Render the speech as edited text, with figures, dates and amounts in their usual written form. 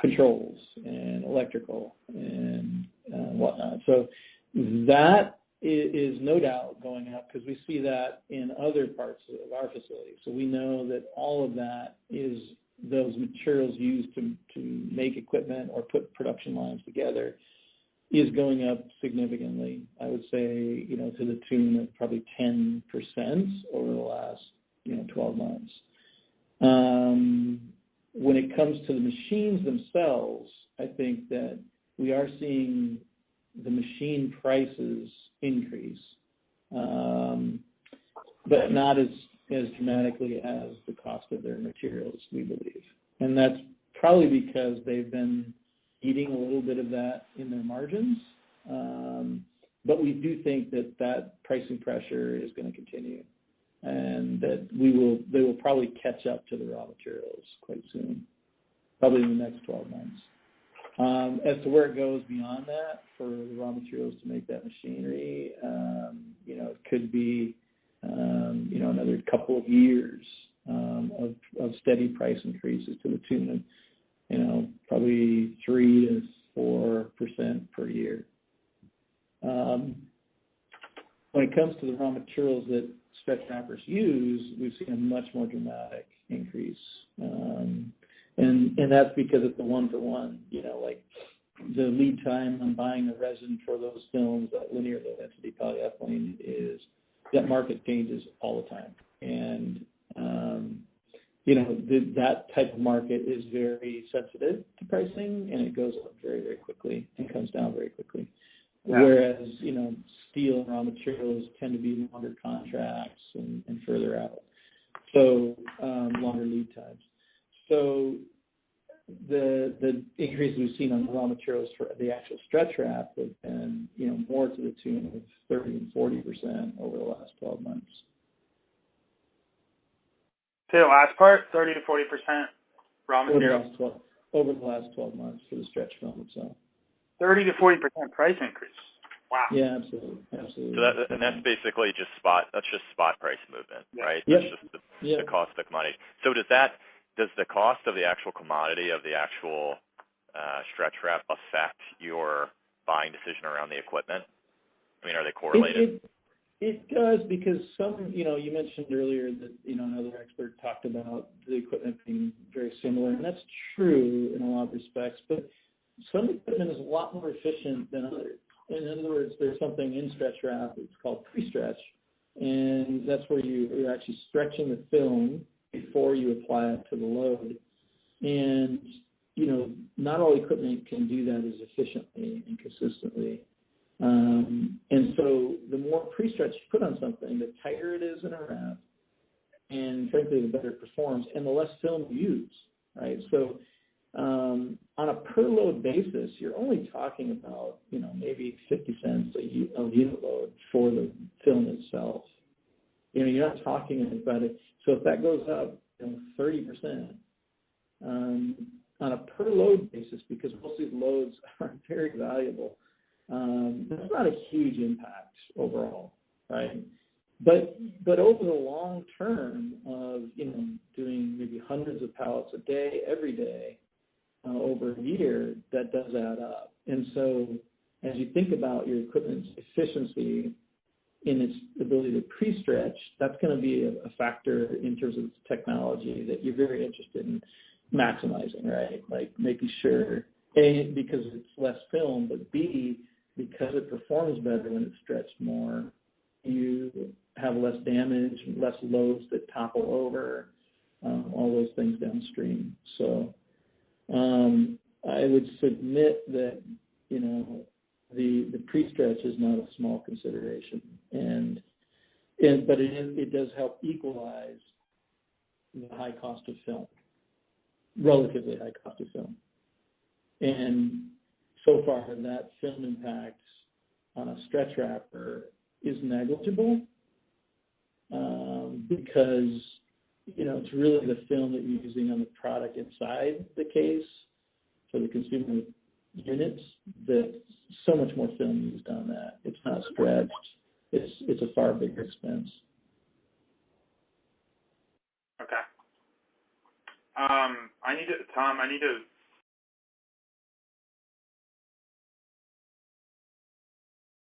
controls and electrical and whatnot. So that is no doubt going up because we see that in other parts of our facility. So we know that all of that is those materials used to make equipment or put production lines together is going up significantly. I would say, to the tune of probably 10% over the last, 12 months. When it comes to the machines themselves, I think that we are seeing the machine prices increase, but not as dramatically as the cost of their materials, we believe. And that's probably because they've been eating a little bit of that in their margins. But we do think that pricing pressure is going to continue and that they will probably catch up to the raw materials quite soon, probably in the next 12 months. As to where it goes beyond that for the raw materials to make that machinery, it could be, another couple of years of steady price increases to the tune of, probably 3 to 4% per year. When it comes to the raw materials that stretch wrappers use, we've seen a much more dramatic increase. And that's because it's a one-for-one, like the lead time on buying the resin for those films, that linear low density polyethylene that market changes all the time. And, that type of market is very sensitive to pricing and it goes up very, very quickly and comes down very quickly. Yeah. Whereas, steel and raw materials tend to be longer contracts and further out. So, longer lead times. So the increase we've seen on the raw materials for the actual stretch wrap have been, more to the tune of 30 and 40% over the last 12 months. Say the last part, 30 to 40% raw materials? Over the last 12 months for the stretch film itself. 30 to 40% price increase. Wow. Yeah, absolutely. So that's basically just spot price movement, right? Yep. That's just the cost of the commodity. So does the cost of the actual commodity of the actual stretch wrap affect your buying decision around the equipment? I mean, are they correlated? It does because you mentioned earlier that, another expert talked about the equipment being very similar, and that's true in a lot of respects, but some equipment is a lot more efficient than others. In other words, there's something in stretch wrap, it's called pre-stretch, and that's where you're actually stretching the film before you apply it to the load. And, not all equipment can do that as efficiently and consistently. And so the more pre-stretch you put on something, the tighter it is in a wrap, and frankly, the better it performs, and the less film you use, right? So on a per load basis, you're only talking about, maybe 50 cents a unit load for the film itself. You're not talking about it. So if that goes up, 30%, on a per load basis, because most of these loads are very valuable, that's not a huge impact overall, right? But over the long term of, doing maybe hundreds of pallets a day, every day, over a year, that does add up. And so as you think about your equipment's efficiency in its ability to pre-stretch, that's going to be a factor in terms of technology that you're very interested in maximizing, right? Like making sure, A, because it's less film, but B, because it performs better when it's stretched more, you have less damage, less loads that topple over, all those things downstream. So I would submit that, the pre-stretch is not a small consideration, but it does help equalize the high cost of film, relatively high cost of film. And so far, that film impact on a stretch wrapper is negligible because, it's really the film that you're using on the product inside the case for the consumer units that so much more film used on that. It's not stretched. It's a far bigger expense. Okay. I need to